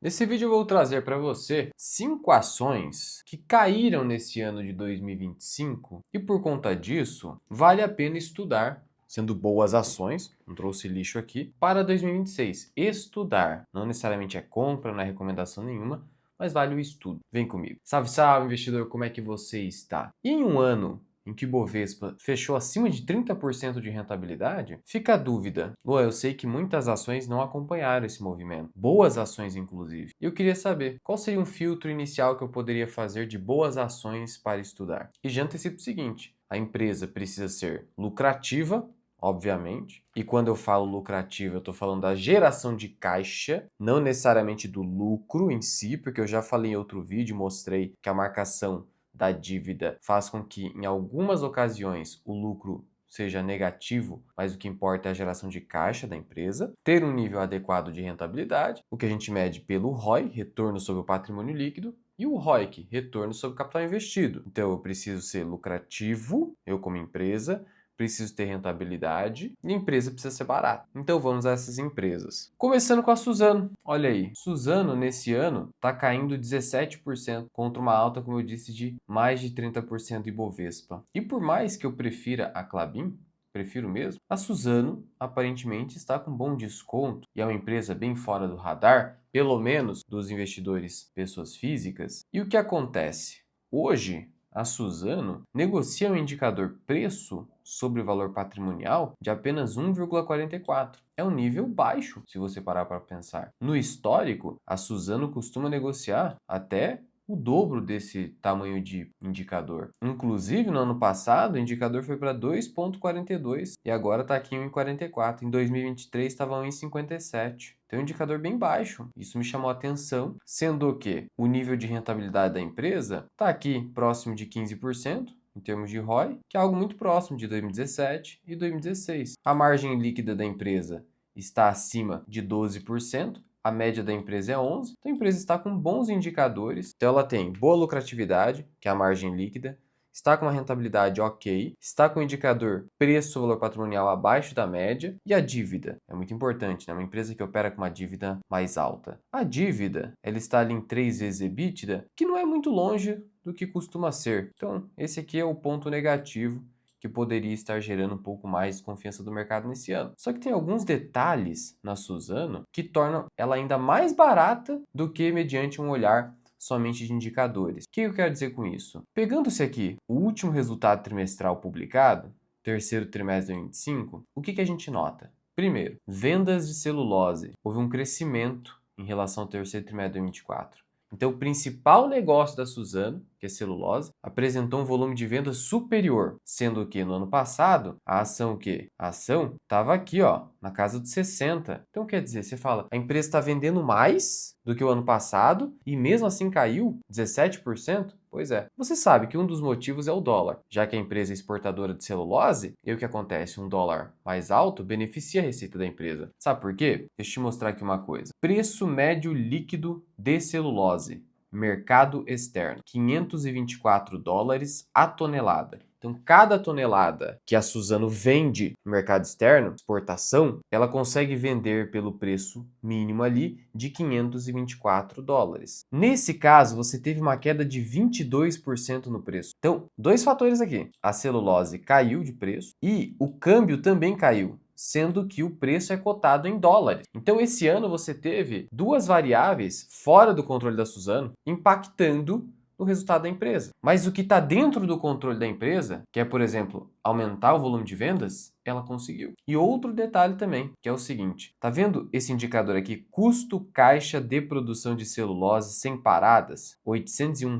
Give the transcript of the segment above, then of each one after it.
Nesse vídeo eu vou trazer para você 5 ações que caíram nesse ano de 2025 e por conta disso vale a pena estudar, sendo boas ações, não trouxe lixo aqui, para 2026. Estudar, não necessariamente é compra, não é recomendação nenhuma, mas vale o estudo. Vem comigo. Salve, salve, investidor, como é que você está? E em um ano em que o Bovespa fechou acima de 30% de rentabilidade, fica a dúvida. Luan, eu sei que muitas ações não acompanharam esse movimento, boas ações inclusive. E eu queria saber qual seria um filtro inicial que eu poderia fazer de boas ações para estudar. E já antecipo o seguinte: a empresa precisa ser lucrativa, obviamente. E quando eu falo lucrativa, eu estou falando da geração de caixa, não necessariamente do lucro em si, porque eu já falei em outro vídeo, mostrei que a marcação da dívida faz com que, em algumas ocasiões, o lucro seja negativo, mas o que importa é a geração de caixa da empresa, ter um nível adequado de rentabilidade, o que a gente mede pelo ROI, retorno sobre o patrimônio líquido, e o ROIC, retorno sobre o capital investido. Então eu preciso ser lucrativo, eu como empresa, preciso ter rentabilidade e a empresa precisa ser barata. Então vamos a essas empresas. Começando com a Suzano. Olha aí, Suzano nesse ano está caindo 17% contra uma alta, como eu disse, de mais de 30% Ibovespa. E por mais que eu prefira a Klabin, prefiro mesmo, a Suzano aparentemente está com bom desconto e é uma empresa bem fora do radar, pelo menos dos investidores pessoas físicas. E o que acontece? Hoje, a Suzano negocia um indicador preço sobre o valor patrimonial de apenas 1,44. É um nível baixo, se você parar para pensar. No histórico, a Suzano costuma negociar até o dobro desse tamanho de indicador. Inclusive, no ano passado, o indicador foi para 2,42 e agora está aqui em 1,44. Em 2023 estava 1,57. Tem um indicador bem baixo. Isso me chamou a atenção, sendo que o nível de rentabilidade da empresa está aqui próximo de 15%. Em termos de ROI, que é algo muito próximo de 2017 e 2016. A margem líquida da empresa está acima de 12%, a média da empresa é 11%, então a empresa está com bons indicadores. Então ela tem boa lucratividade, que é a margem líquida, está com uma rentabilidade ok, está com o indicador preço-valor patrimonial abaixo da média e a dívida. É muito importante, né? Uma empresa que opera com uma dívida mais alta. A dívida, ela está ali em 3 vezes EBITDA, que não é muito longe do que costuma ser. Então, esse aqui é o ponto negativo que poderia estar gerando um pouco mais de confiança do mercado nesse ano. Só que tem alguns detalhes na Suzano que tornam ela ainda mais barata do que mediante um olhar somente de indicadores. O que eu quero dizer com isso? Pegando-se aqui o último resultado trimestral publicado, terceiro trimestre de 2025, o que a gente nota? Primeiro, vendas de celulose. Houve um crescimento em relação ao terceiro trimestre de 2024. Então, o principal negócio da Suzano, que é celulose, apresentou um volume de venda superior, sendo que no ano passado, a ação o quê? A ação estava aqui, ó, na casa de 60. Então, quer dizer, você fala, a empresa está vendendo mais do que o ano passado e mesmo assim caiu 17%? Pois é. Você sabe que um dos motivos é o dólar. Já que a empresa é exportadora de celulose, e o que acontece? Um dólar mais alto beneficia a receita da empresa. Sabe por quê? Deixa eu te mostrar aqui uma coisa. Preço médio líquido de celulose. Mercado externo, $524 a tonelada. Então, cada tonelada que a Suzano vende no mercado externo, exportação, ela consegue vender pelo preço mínimo ali de $524. Nesse caso, você teve uma queda de 22% no preço. Então, dois fatores aqui. A celulose caiu de preço e o câmbio também caiu, sendo que o preço é cotado em dólares. Então, esse ano você teve duas variáveis fora do controle da Suzano impactando no resultado da empresa. Mas o que está dentro do controle da empresa, que é, por exemplo, aumentar o volume de vendas, ela conseguiu. E outro detalhe também, que é o seguinte: tá vendo esse indicador aqui, custo caixa de produção de celulose sem paradas, R$ 801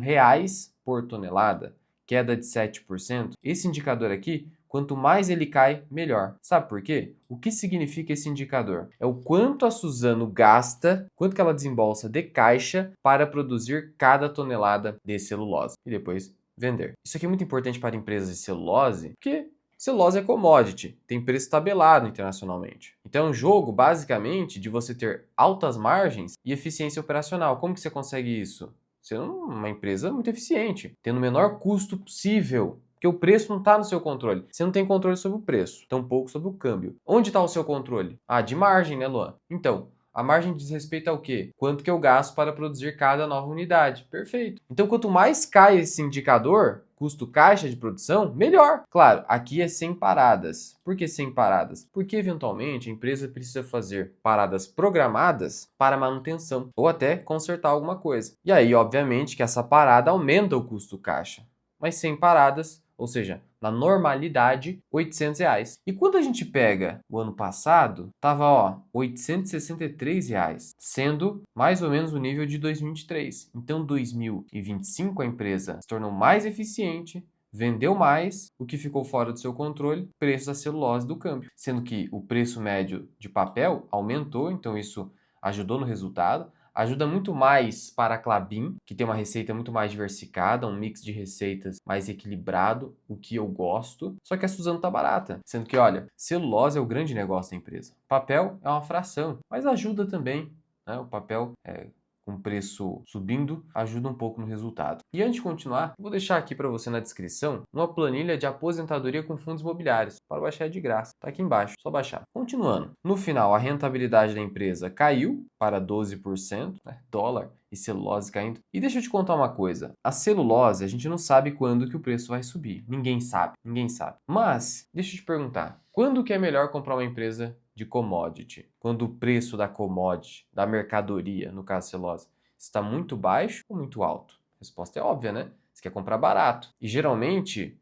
por tonelada, queda de 7%. Esse indicador aqui, quanto mais ele cai, melhor. Sabe por quê? O que significa esse indicador? É o quanto a Suzano gasta, quanto que ela desembolsa de caixa para produzir cada tonelada de celulose e depois vender. Isso aqui é muito importante para empresas de celulose, porque celulose é commodity, tem preço tabelado internacionalmente. Então é um jogo, basicamente, de você ter altas margens e eficiência operacional. Como que você consegue isso? Sendo uma empresa muito eficiente, tendo o menor custo possível. Porque o preço não está no seu controle. Você não tem controle sobre o preço, tampouco sobre o câmbio. Onde está o seu controle? Ah, de margem, né, Luan? Então, A margem diz respeito ao quê? Quanto que eu gasto para produzir cada nova unidade. Perfeito. Então, quanto mais cai esse indicador, custo caixa de produção, melhor. Claro, aqui é sem paradas. Por que sem paradas? Porque, eventualmente, a empresa precisa fazer paradas programadas para manutenção ou até consertar alguma coisa. E aí, obviamente, que essa parada aumenta o custo caixa. Mas sem paradas, ou seja, na normalidade, R$ 800. E quando a gente pega o ano passado, tava R$ 863, sendo mais ou menos o nível de 2023. Então, 2025 a empresa se tornou mais eficiente, vendeu mais, o que ficou fora do seu controle, preço da celulose do câmbio. Sendo que o preço médio de papel aumentou, então isso ajudou no resultado. Ajuda muito mais para a Klabin, que tem uma receita muito mais diversificada, um mix de receitas mais equilibrado, o que eu gosto. Só que a Suzano tá barata, sendo que, olha, celulose é o grande negócio da empresa. Papel é uma fração, mas ajuda também, né? O papel com preço subindo, ajuda um pouco no resultado. E antes de continuar, vou deixar aqui para você na descrição uma planilha de aposentadoria com fundos imobiliários. Para baixar é de graça. Está aqui embaixo, só baixar. Continuando. No final, a rentabilidade da empresa caiu para 12%, né? Dólar e celulose caindo. E deixa eu te contar uma coisa. A celulose, a gente não sabe quando que o preço vai subir. Ninguém sabe, ninguém sabe. Mas, deixa eu te perguntar. Quando que é melhor comprar uma empresa de commodity? Quando o preço da commodity, da mercadoria, no caso celulose, está muito baixo ou muito alto? A resposta é óbvia, né? Você quer comprar barato. E geralmente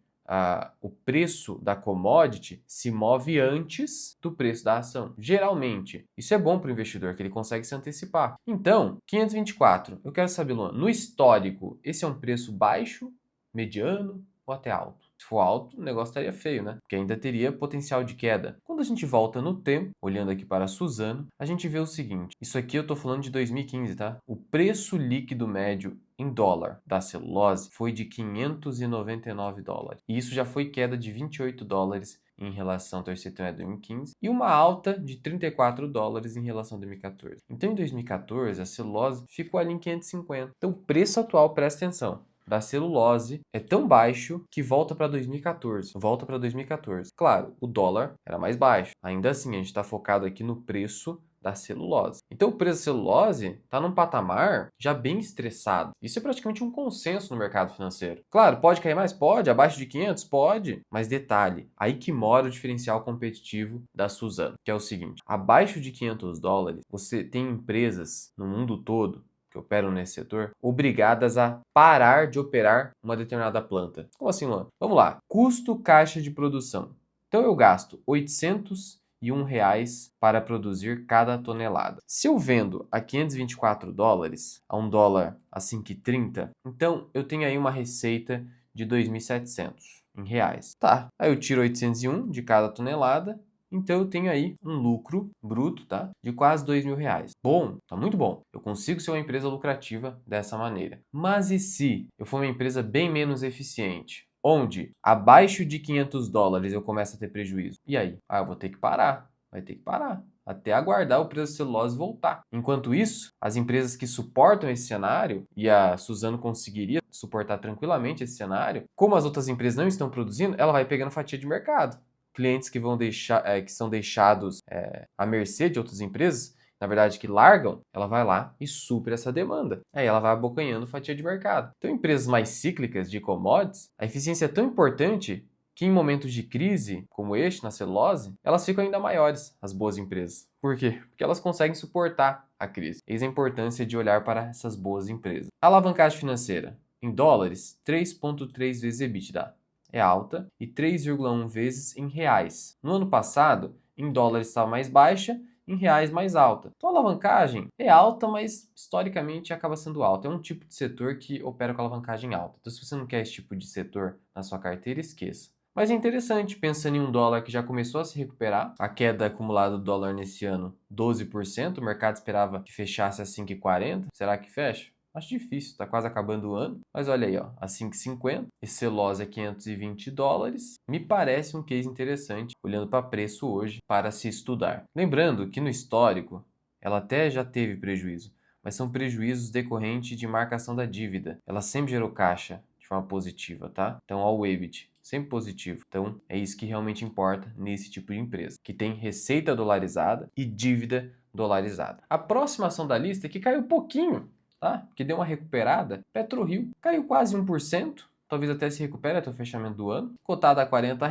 o preço da commodity se move antes do preço da ação. Geralmente. Isso é bom para o investidor, que ele consegue se antecipar. Então, 524. Eu quero saber, Luan, no histórico, esse é um preço baixo, mediano ou até alto? Se for alto, o negócio estaria feio, né? Porque ainda teria potencial de queda. Quando a gente volta no tempo, olhando aqui para a Suzano, a gente vê o seguinte. Isso aqui eu tô falando de 2015, tá? O preço líquido médio em dólar da celulose foi de $599. E isso já foi queda de $28 em relação ao terceiro trimestre de 2015 e uma alta de $34 em relação a 2014. Então, em 2014, a celulose ficou ali em 550. Então, o preço atual, presta atenção, da celulose é tão baixo que volta para 2014. Volta para 2014. Claro, o dólar era mais baixo. Ainda assim, a gente está focado aqui no preço da celulose. Então, o preço da celulose está num patamar já bem estressado. Isso é praticamente um consenso no mercado financeiro. Claro, pode cair mais? Pode. Abaixo de 500? Pode. Mas detalhe, aí que mora o diferencial competitivo da Suzano, que é o seguinte. Abaixo de $500, você tem empresas no mundo todo que operam nesse setor, obrigadas a parar de operar uma determinada planta. Como assim, Luan? Vamos lá. Custo caixa de produção. Então eu gasto R$ 801 para produzir cada tonelada. Se eu vendo a $524, a $1 a 5,30, então eu tenho aí uma receita de 2.700 em reais. Tá, aí eu tiro 801 de cada tonelada. Então eu tenho aí um lucro bruto, tá? De quase R$ 2.000. Bom, tá muito bom. Eu consigo ser uma empresa lucrativa dessa maneira. Mas e se eu for uma empresa bem menos eficiente? Onde abaixo de $500 eu começo a ter prejuízo. E aí? Eu vou ter que parar. Vai ter que parar. Até aguardar o preço da celulose voltar. Enquanto isso, as empresas que suportam esse cenário, e a Suzano conseguiria suportar tranquilamente esse cenário, como as outras empresas não estão produzindo, ela vai pegando fatia de mercado. Clientes que vão deixar, que são deixados à mercê de outras empresas, na verdade, que largam, ela vai lá e supre essa demanda. Aí ela vai abocanhando fatia de mercado. Então, empresas mais cíclicas de commodities, a eficiência é tão importante que em momentos de crise, como este na celulose, elas ficam ainda maiores, as boas empresas. Por quê? Porque elas conseguem suportar a crise. Eis a importância de olhar para essas boas empresas. A alavancagem financeira, em dólares, 3,3 vezes EBITDA. É alta e 3,1 vezes em reais. No ano passado, em dólares estava mais baixa, em reais mais alta. Então a alavancagem é alta, mas historicamente acaba sendo alta. É um tipo de setor que opera com alavancagem alta. Então se você não quer esse tipo de setor na sua carteira, esqueça. Mas é interessante, pensando em um dólar que já começou a se recuperar, a queda acumulada do dólar nesse ano, 12%, o mercado esperava que fechasse a 5,40. Será que fecha? Acho difícil, tá quase acabando o ano. Mas olha aí, ó, a 5,50, esse celulose é $520. Me parece um case interessante, olhando para preço hoje, para se estudar. Lembrando que no histórico, ela até já teve prejuízo, mas são prejuízos decorrentes de marcação da dívida. Ela sempre gerou caixa de forma positiva, tá? Então, ó, o EBIT, sempre positivo. Então, é isso que realmente importa nesse tipo de empresa, que tem receita dolarizada e dívida dolarizada. A próxima ação da lista, que caiu pouquinho, tá? Que deu uma recuperada, PetroRio, caiu quase 1%. Talvez até se recupere até o fechamento do ano, cotada a R$ 40,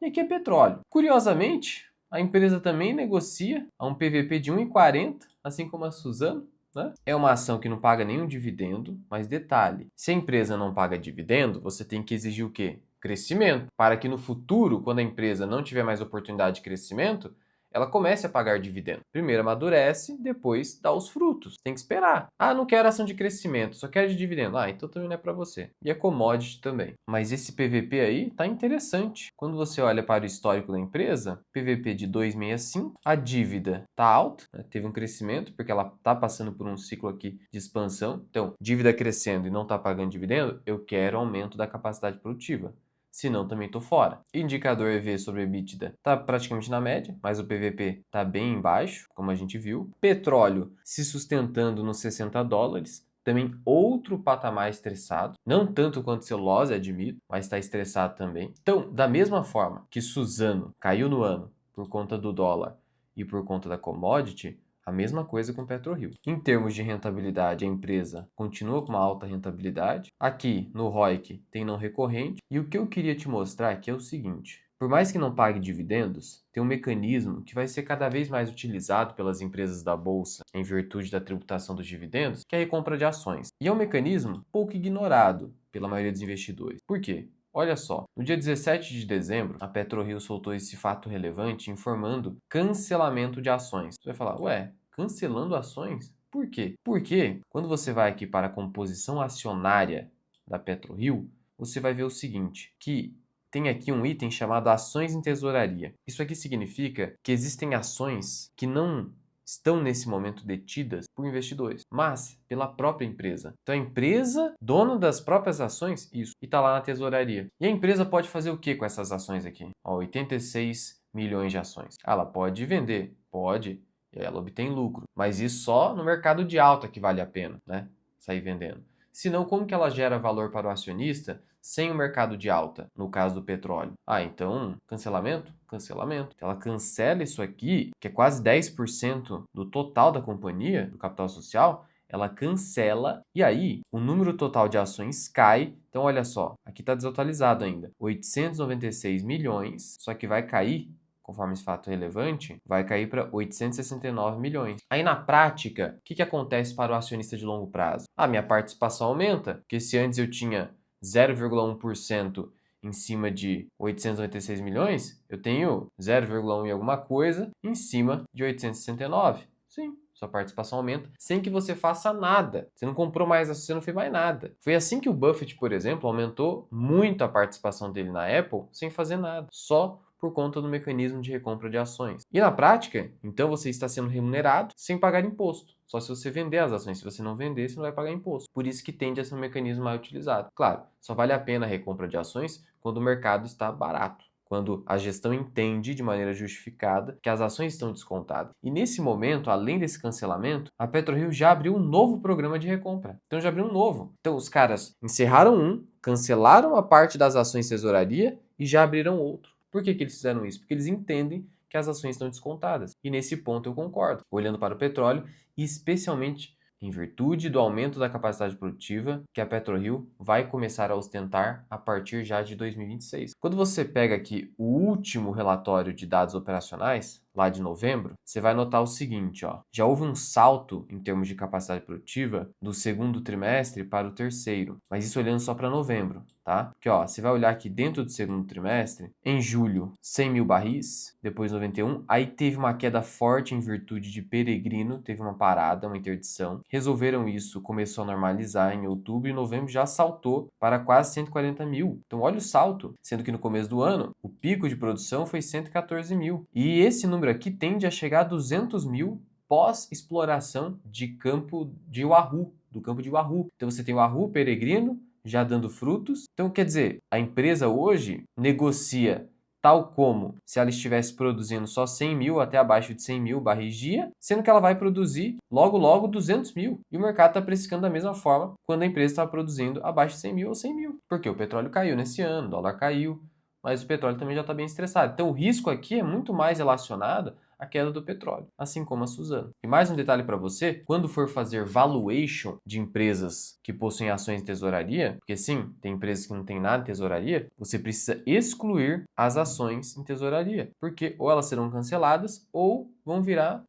e aqui é petróleo. Curiosamente, a empresa também negocia a um PVP de 1,40, assim como a Suzano, né? É uma ação que não paga nenhum dividendo, mas detalhe, se a empresa não paga dividendo, você tem que exigir o quê? Crescimento, para que no futuro, quando a empresa não tiver mais oportunidade de crescimento, ela comece a pagar dividendo. Primeiro amadurece, depois dá os frutos. Tem que esperar. Ah, não quero ação de crescimento, só quero de dividendo. Ah, então também não é para você. E é commodity também. Mas esse PVP aí tá interessante. Quando você olha para o histórico da empresa, PVP de 2,65, a dívida tá alta, né? Teve um crescimento porque ela tá passando por um ciclo aqui de expansão. Então, dívida crescendo e não tá pagando dividendo, eu quero aumento da capacidade produtiva. Senão também tô fora. Indicador EV sobre EBITDA tá praticamente na média, mas o PVP tá bem baixo, como a gente viu. Petróleo se sustentando nos $60. Também outro patamar estressado. Não tanto quanto celulose, admito, mas está estressado também. Então, da mesma forma que Suzano caiu no ano por conta do dólar e por conta da commodity, a mesma coisa com PetroRio. Em termos de rentabilidade, a empresa continua com uma alta rentabilidade. Aqui no ROIC tem não recorrente. E o que eu queria te mostrar aqui é o seguinte: por mais que não pague dividendos, tem um mecanismo que vai ser cada vez mais utilizado pelas empresas da bolsa em virtude da tributação dos dividendos, que é a recompra de ações. E é um mecanismo pouco ignorado pela maioria dos investidores. Por quê? Olha só, no dia 17 de dezembro, a PetroRio soltou esse fato relevante informando cancelamento de ações. Você vai falar, ué, cancelando ações? Por quê? Porque quando você vai aqui para a composição acionária da PetroRio, você vai ver o seguinte, que tem aqui um item chamado ações em tesouraria. Isso aqui significa que existem ações que não estão nesse momento detidas por investidores, mas pela própria empresa. Então a empresa, dona das próprias ações, isso, e está lá na tesouraria. E a empresa pode fazer o que com essas ações aqui? Ó, 86 milhões de ações. Ela pode vender, pode, e aí ela obtém lucro, mas isso só no mercado de alta que vale a pena, né? Sair vendendo. Senão, como que ela gera valor para o acionista sem o mercado de alta, no caso do petróleo? Ah, então, cancelamento? Cancelamento. Ela cancela isso aqui, que é quase 10% do total da companhia, do capital social, ela cancela e aí o número total de ações cai. Então, olha só, aqui está desatualizado ainda, 896 milhões, só que vai cair, conforme esse fato relevante, vai cair para 869 milhões. Aí na prática, o que acontece para o acionista de longo prazo? A minha participação aumenta, porque se antes eu tinha 0,1% em cima de 896 milhões, eu tenho 0,1 e alguma coisa em cima de 869. Sim, sua participação aumenta sem que você faça nada. Você não comprou mais, você não fez mais nada. Foi assim que o Buffett, por exemplo, aumentou muito a participação dele na Apple sem fazer nada, só por conta do mecanismo de recompra de ações. E na prática, então você está sendo remunerado sem pagar imposto. Só se você vender as ações. Se você não vender, você não vai pagar imposto. Por isso que tende a ser um mecanismo mais utilizado. Claro, só vale a pena a recompra de ações quando o mercado está barato, quando a gestão entende de maneira justificada que as ações estão descontadas. E nesse momento, além desse cancelamento, a PetroRio já abriu um novo programa de recompra. Então já abriu um novo. Então os caras encerraram um, cancelaram a parte das ações tesouraria e já abriram outro. Por que eles fizeram isso? Porque eles entendem que as ações estão descontadas. E nesse ponto eu concordo. Olhando para o petróleo, e especialmente em virtude do aumento da capacidade produtiva que a PetroRio vai começar a ostentar a partir já de 2026. Quando você pega aqui o último relatório de dados operacionais, lá de novembro, você vai notar o seguinte, ó, já houve um salto em termos de capacidade produtiva do segundo trimestre para o terceiro, mas isso olhando só para novembro, tá? Porque ó, você vai olhar aqui dentro do segundo trimestre, em julho, 100 mil barris, depois 91, aí teve uma queda forte em virtude de Peregrino, teve uma parada, uma interdição, resolveram isso, começou a normalizar em outubro e novembro já saltou para quase 140 mil. Então olha o salto, sendo que no começo do ano, o pico de produção foi 114 mil. E esse número aqui tende a chegar a 200 mil pós-exploração de campo de Wahoo, do campo de Wahoo. Então você tem o Wahoo Peregrino já dando frutos. Então quer dizer, a empresa hoje negocia tal como se ela estivesse produzindo só 100 mil até abaixo de 100 mil barris dia, sendo que ela vai produzir logo 200 mil. E o mercado está precificando da mesma forma quando a empresa está produzindo abaixo de 100 mil ou 100 mil. Porque o petróleo caiu nesse ano, o dólar caiu, mas o petróleo também já está bem estressado. Então o risco aqui é muito mais relacionado a queda do petróleo, assim como a Suzano. E mais um detalhe para você, quando for fazer valuation de empresas que possuem ações em tesouraria, porque sim, tem empresas que não tem nada em tesouraria, você precisa excluir as ações em tesouraria, porque ou elas serão canceladas ou vão virar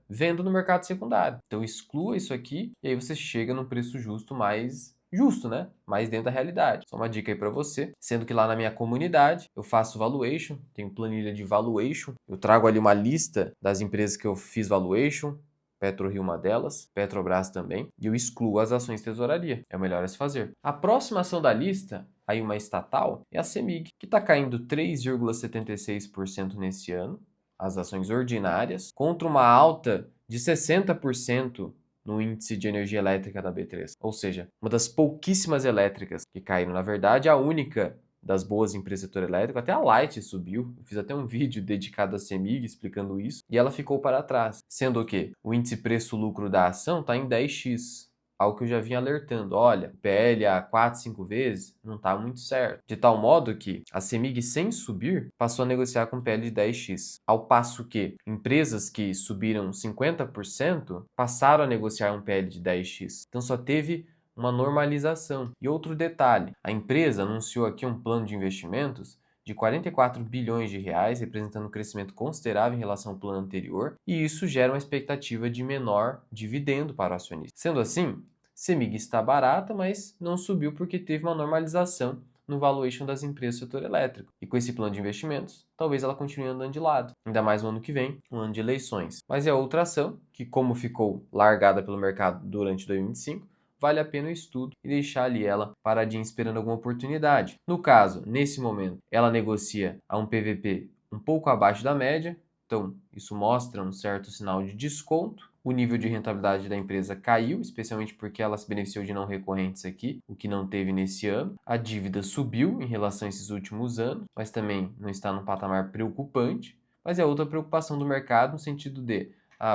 venda no mercado secundário. Então exclua isso aqui e aí você chega num preço justo mais justo, né? Mais dentro da realidade. Só uma dica aí para você, sendo que lá na minha comunidade eu faço valuation, tenho planilha de valuation, eu trago ali uma lista das empresas que eu fiz valuation, PetroRio uma delas, Petrobras também, e eu excluo as ações de tesouraria. É o melhor a se fazer. A próxima ação da lista, aí uma estatal, é a CEMIG, que está caindo 3,76% nesse ano, as ações ordinárias, contra uma alta de 60% no índice de energia elétrica da B3. Ou seja, uma das pouquíssimas elétricas que caíram. Na verdade, a única das boas empresas do setor elétrico, até a Light subiu. Eu fiz até um vídeo dedicado à CEMIG explicando isso. E ela ficou para trás. Sendo o quê? O índice preço-lucro da ação está em 10x. Algo que eu já vinha alertando. Olha, PL a 4, 5 vezes não está muito certo. De tal modo que a CEMIG, sem subir, passou a negociar com PL de 10x. Ao passo que empresas que subiram 50% passaram a negociar um PL de 10x. Então só teve uma normalização. E outro detalhe, a empresa anunciou aqui um plano de investimentos de 44 bilhões de reais, representando um crescimento considerável em relação ao plano anterior, e isso gera uma expectativa de menor dividendo para o acionista. Sendo assim, CEMIG está barata, mas não subiu porque teve uma normalização no valuation das empresas do setor elétrico. E com esse plano de investimentos, talvez ela continue andando de lado, ainda mais no ano que vem, um ano de eleições. Mas é outra ação que, como ficou largada pelo mercado durante 2025, vale a pena o estudo e deixar ali ela paradinha esperando alguma oportunidade. No caso, nesse momento, ela negocia a um PVP um pouco abaixo da média, então isso mostra um certo sinal de desconto. O nível de rentabilidade da empresa caiu, especialmente porque ela se beneficiou de não recorrentes aqui, o que não teve nesse ano. A dívida subiu em relação a esses últimos anos, mas também não está num patamar preocupante. Mas é outra preocupação do mercado no sentido de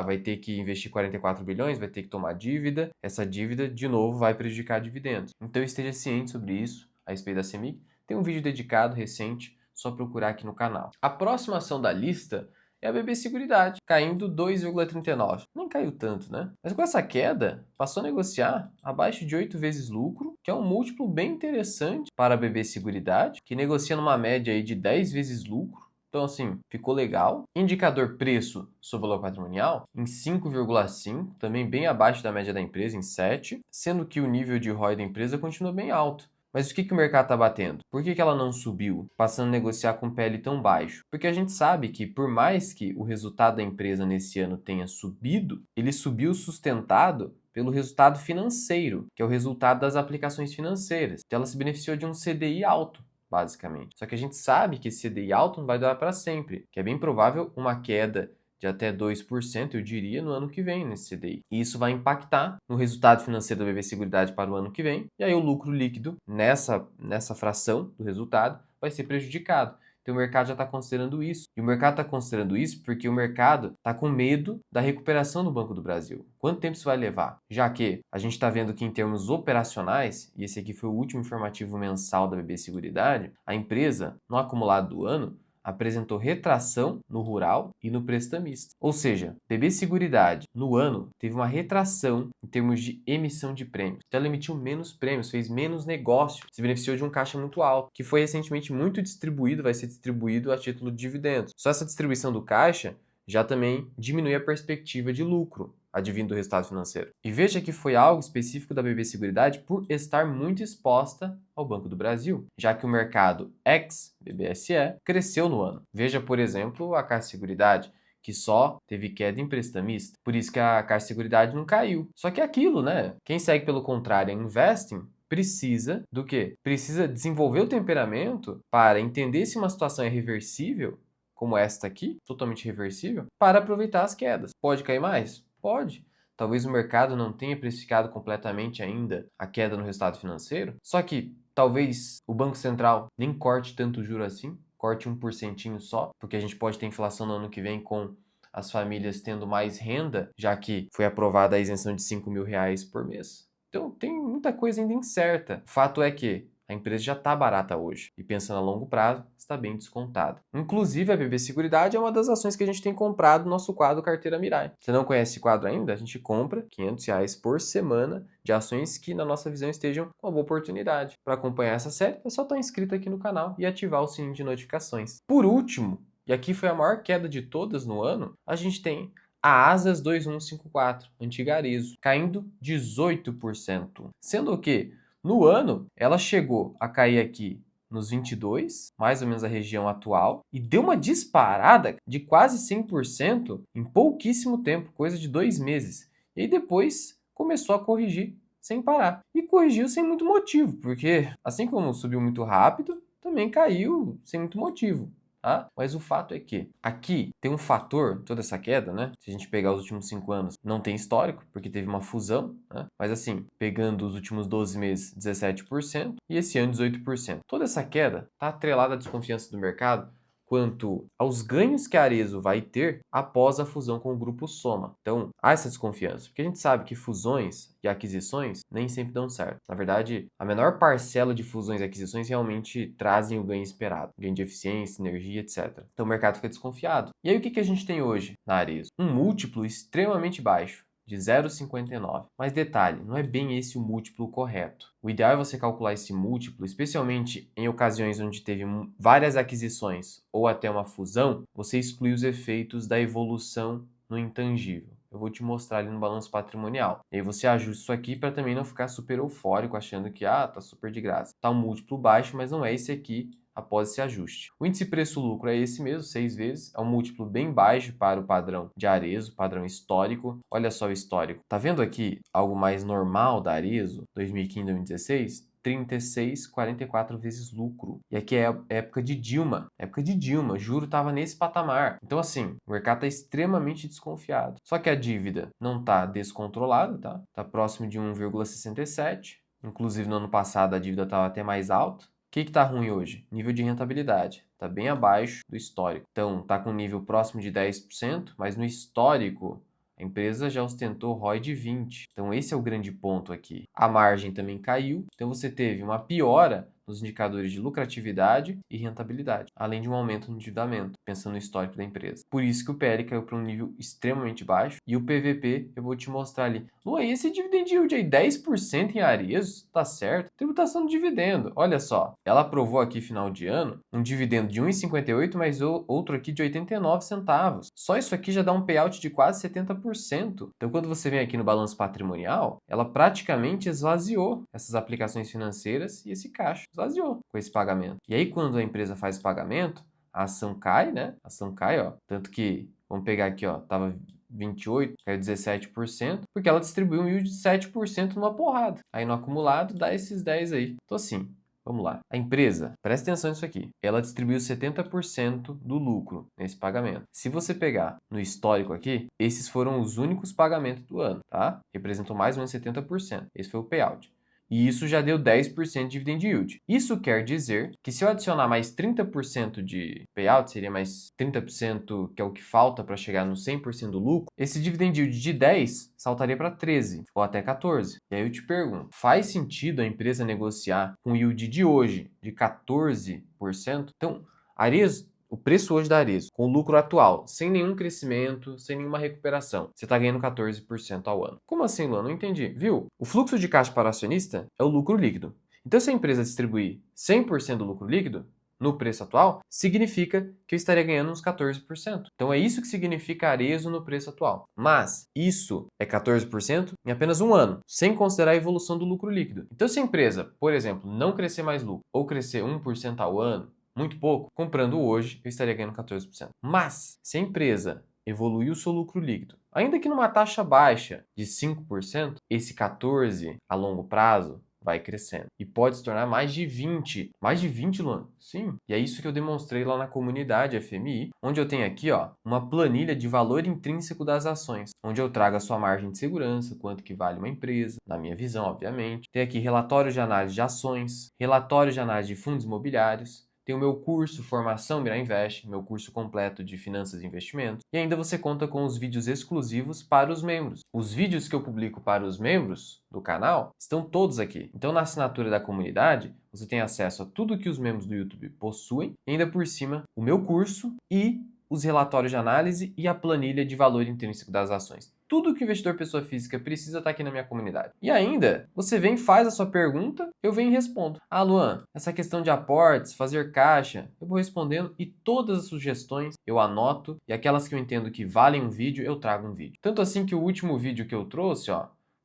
vai ter que investir 44 bilhões, vai ter que tomar dívida. Essa dívida, de novo, vai prejudicar dividendos. Então esteja ciente sobre isso a respeito da CEMIG. Tem um vídeo dedicado recente, só procurar aqui no canal. A próxima ação da lista é a BB Seguridade, caindo 2,39. Nem caiu tanto, né? Mas com essa queda, passou a negociar abaixo de 8 vezes lucro, que é um múltiplo bem interessante para a BB Seguridade, que negocia numa média aí de 10 vezes lucro. Então, assim, ficou legal. Indicador preço sobre valor patrimonial em 5,5, também bem abaixo da média da empresa, em 7, sendo que o nível de ROI da empresa continua bem alto. Mas o que o mercado está batendo? Por que ela não subiu, passando a negociar com PL tão baixo? Porque a gente sabe que, por mais que o resultado da empresa nesse ano tenha subido, ele subiu sustentado pelo resultado financeiro, que é o resultado das aplicações financeiras. Então, ela se beneficiou de um CDI alto, basicamente. Só que a gente sabe que esse CDI alto não vai durar para sempre, que é bem provável uma queda de até 2%, eu diria, no ano que vem nesse CDI. E isso vai impactar no resultado financeiro da BB Seguridade para o ano que vem, e aí o lucro líquido nessa fração do resultado vai ser prejudicado. Então o mercado já está considerando isso. E o mercado está considerando isso porque o mercado está com medo da recuperação do Banco do Brasil. Quanto tempo isso vai levar? Já que a gente está vendo que em termos operacionais, e esse aqui foi o último informativo mensal da BB Seguridade, a empresa, no acumulado do ano, apresentou retração no rural e no prestamista. Ou seja, BB Seguridade, no ano, teve uma retração em termos de emissão de prêmios. Então ela emitiu menos prêmios, fez menos negócio, se beneficiou de um caixa muito alto, que foi recentemente muito distribuído, vai ser distribuído a título de dividendos. Só essa distribuição do caixa já também diminui a perspectiva de lucro advindo do resultado financeiro. E veja que foi algo específico da BB Seguridade por estar muito exposta ao Banco do Brasil, já que o mercado ex-BBSE cresceu no ano. Veja, por exemplo, a Caixa Seguridade, que só teve queda em prestamista. Por isso que a Caixa Seguridade não caiu. Só que é aquilo, né? Quem segue pelo contrário, a Investing, precisa do quê? Precisa desenvolver o temperamento para entender se uma situação é reversível, como esta aqui, totalmente reversível, para aproveitar as quedas. Pode cair mais? Pode. Talvez o mercado não tenha precificado completamente ainda a queda no resultado financeiro, só que talvez o Banco Central nem corte tanto o juro assim, corte 1% só, porque a gente pode ter inflação no ano que vem com as famílias tendo mais renda, já que foi aprovada a isenção de R$ 5.000 por mês. Então tem muita coisa ainda incerta. O fato é que a a empresa já está barata hoje. E pensando a longo prazo, está bem descontada. Inclusive, a BB Seguridade é uma das ações que a gente tem comprado no nosso quadro Carteira Mirai. Se não conhece esse quadro ainda, a gente compra R$ 500 por semana de ações que, na nossa visão, estejam com uma boa oportunidade. Para acompanhar essa série, é só estar inscrito aqui no canal e ativar o sininho de notificações. Por último, e aqui foi a maior queda de todas no ano, a gente tem a Asas 2154, antiga Arezo, caindo 18%. Sendo que, no ano, ela chegou a cair aqui nos 22, mais ou menos a região atual, e deu uma disparada de quase 100% em pouquíssimo tempo, coisa de 2 meses. E aí depois começou a corrigir sem parar. E corrigiu sem muito motivo, porque assim como subiu muito rápido, também caiu sem muito motivo. Tá? Mas o fato é que aqui tem um fator, toda essa queda, né? Se a gente pegar os últimos 5 anos, não tem histórico, porque teve uma fusão, né? Mas assim, pegando os últimos 12 meses, 17%, e esse ano 18%. Toda essa queda está atrelada à desconfiança do mercado quanto aos ganhos que a Arezo vai ter após a fusão com o grupo Soma. Então, há essa desconfiança, porque a gente sabe que fusões e aquisições nem sempre dão certo. Na verdade, a menor parcela de fusões e aquisições realmente trazem o ganho esperado, ganho de eficiência, energia, etc. Então, o mercado fica desconfiado. E aí, o que a gente tem hoje na Arezo? Um múltiplo extremamente baixo, de 0,59. Mas detalhe, não é bem esse o múltiplo correto. O ideal é você calcular esse múltiplo, especialmente em ocasiões onde teve várias aquisições ou até uma fusão, você exclui os efeitos da evolução no intangível. Eu vou te mostrar ali no balanço patrimonial. E aí você ajusta isso aqui para também não ficar super eufórico, achando que tá super de graça. Tá um múltiplo baixo, mas não é esse aqui após esse ajuste. O índice preço-lucro é esse mesmo, 6 vezes. É um múltiplo bem baixo para o padrão de Arezo, padrão histórico. Olha só o histórico. Tá vendo aqui algo mais normal da Arezo, 2015, 2016? 36, 44 vezes lucro. E aqui é a época de Dilma. Juro estava nesse patamar. Então, assim, o mercado está extremamente desconfiado. Só que a dívida não está descontrolada, tá? Está próximo de 1,67. Inclusive, no ano passado, a dívida estava até mais alta. O que está ruim hoje? Nível de rentabilidade. Está bem abaixo do histórico. Então, está com um nível próximo de 10%, mas no histórico, a empresa já ostentou ROI de 20. Então, esse é o grande ponto aqui. A margem também caiu. Então, você teve uma piora nos indicadores de lucratividade e rentabilidade, além de um aumento no endividamento, pensando no histórico da empresa. Por isso que o PL caiu para um nível extremamente baixo. E o PVP, eu vou te mostrar ali. Luan, esse dividend yield aí, 10% em Arezo, tá certo? Tributação do dividendo. Olha só, ela aprovou aqui final de ano um dividendo de 1,58, mas outro aqui de 89 centavos. Só isso aqui já dá um payout de quase 70%. Então, quando você vem aqui no balanço patrimonial, ela praticamente esvaziou essas aplicações financeiras e esse caixa esvaziou com esse pagamento. E aí, quando a empresa faz o pagamento, a ação cai, né? A ação cai, ó. Tanto que, vamos pegar aqui, ó, tava 28, caiu 17%, porque ela distribuiu um yield de 7% numa porrada. Aí no acumulado dá esses 10 aí. Então assim, vamos lá. A empresa, presta atenção nisso aqui, ela distribuiu 70% do lucro nesse pagamento. Se você pegar no histórico aqui, esses foram os únicos pagamentos do ano, tá? Representou mais ou menos 70%. Esse foi o payout. E isso já deu 10% de dividend yield. Isso quer dizer que se eu adicionar mais 30% de payout, seria mais 30%, que é o que falta para chegar no 100% do lucro, esse dividend yield de 10 saltaria para 13 ou até 14. E aí eu te pergunto, faz sentido a empresa negociar com o yield de hoje de 14%? Então, Arezo, o preço hoje da Arezo, com o lucro atual, sem nenhum crescimento, sem nenhuma recuperação, você está ganhando 14% ao ano. Como assim, Luan? Não entendi. Viu? O fluxo de caixa para o acionista é o lucro líquido. Então, se a empresa distribuir 100% do lucro líquido, no preço atual, significa que eu estaria ganhando uns 14%. Então é isso que significa Arezo no preço atual. Mas isso é 14% em apenas um ano, sem considerar a evolução do lucro líquido. Então se a empresa, por exemplo, não crescer mais lucro ou crescer 1% ao ano, muito pouco, comprando hoje eu estaria ganhando 14%. Mas se a empresa evoluir o seu lucro líquido, ainda que numa taxa baixa de 5%, esse 14% a longo prazo vai crescendo. E pode se tornar mais de 20. Mais de 20, Luan? Sim. E é isso que eu demonstrei lá na comunidade FMI, onde eu tenho aqui, ó, uma planilha de valor intrínseco das ações, onde eu trago a sua margem de segurança, quanto que vale uma empresa, na minha visão, obviamente. Tem aqui relatório de análise de ações, relatório de análise de fundos imobiliários, tem o meu curso Formação Mirai Invest, meu curso completo de finanças e investimentos. E ainda você conta com os vídeos exclusivos para os membros. Os vídeos que eu publico para os membros do canal estão todos aqui. Então, na assinatura da comunidade, você tem acesso a tudo que os membros do YouTube possuem, e ainda por cima, o meu curso e os relatórios de análise e a planilha de valor intrínseco das ações. Tudo que o investidor pessoa física precisa está aqui na minha comunidade. E ainda, você vem, faz a sua pergunta, eu venho e respondo. Ah, Luan, essa questão de aportes, fazer caixa, eu vou respondendo e todas as sugestões eu anoto e aquelas que eu entendo que valem um vídeo, eu trago um vídeo. Tanto assim que o último vídeo que eu trouxe,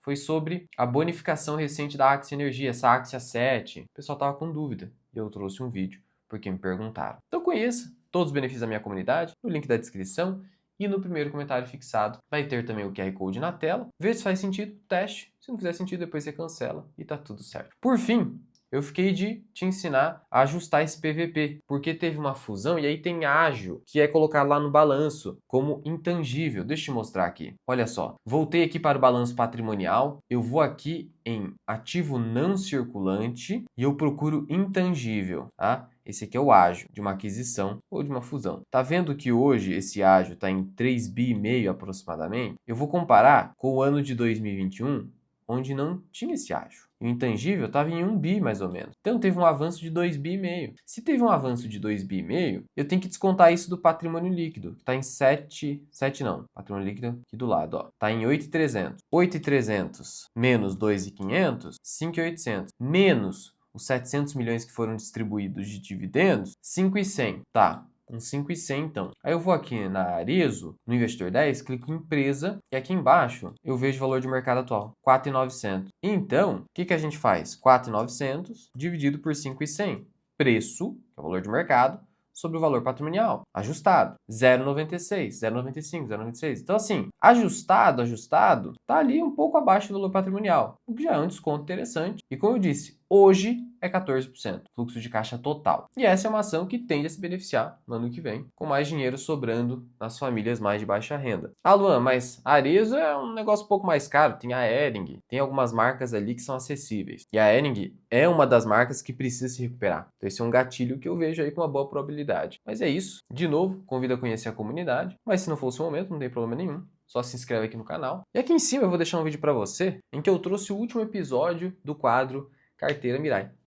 foi sobre a bonificação recente da Axia Energia, essa Axia 7. O pessoal estava com dúvida e eu trouxe um vídeo porque me perguntaram. Então conheça todos os benefícios da minha comunidade no link da descrição e no primeiro comentário fixado. Vai ter também o QR Code na tela. Vê se faz sentido, teste. Se não fizer sentido, depois você cancela e tá tudo certo. Por fim, eu fiquei de te ensinar a ajustar esse PVP, porque teve uma fusão e aí tem ágio, que é colocar lá no balanço como intangível. Deixa eu te mostrar aqui. Olha só, voltei aqui para o balanço patrimonial, eu vou aqui em ativo não circulante e eu procuro intangível, tá? Esse aqui é o ágio de uma aquisição ou de uma fusão. Tá vendo que hoje esse ágio está em 3,5 bi aproximadamente? Eu vou comparar com o ano de 2021, onde não tinha esse ágio. O intangível estava em 1 bi mais ou menos. Então teve um avanço de 2,5 bi. Se teve um avanço de 2,5 bi, eu tenho que descontar isso do patrimônio líquido, que está em 7 não. Patrimônio líquido aqui do lado, ó. Está em 8,300. 8,300 menos 2,500, 5,800. Menos os 700 milhões que foram distribuídos de dividendos, 5,100. Tá. Com 5,100 então. Aí eu vou aqui na Arezo, no Investidor 10, clico em empresa e aqui embaixo eu vejo o valor de mercado atual, 4.900. Então, o que a gente faz? 4.900 dividido por 5,100. Preço, que é o valor de mercado, sobre o valor patrimonial, ajustado, 0,96, 0,95, 0,96. Então assim, ajustado, tá ali um pouco abaixo do valor patrimonial, o que já é um desconto interessante. E como eu disse, hoje é 14%, fluxo de caixa total. E essa é uma ação que tende a se beneficiar no ano que vem, com mais dinheiro sobrando nas famílias mais de baixa renda. Ah, Luan, mas a Arezzo é um negócio um pouco mais caro, tem a Hering, tem algumas marcas ali que são acessíveis. E a Hering é uma das marcas que precisa se recuperar. Então esse é um gatilho que eu vejo aí com uma boa probabilidade. Mas é isso. De novo, convido a conhecer a comunidade, mas se não for o seu momento, não tem problema nenhum. Só se inscreve aqui no canal. E aqui em cima eu vou deixar um vídeo para você em que eu trouxe o último episódio do quadro Carteira Mirai.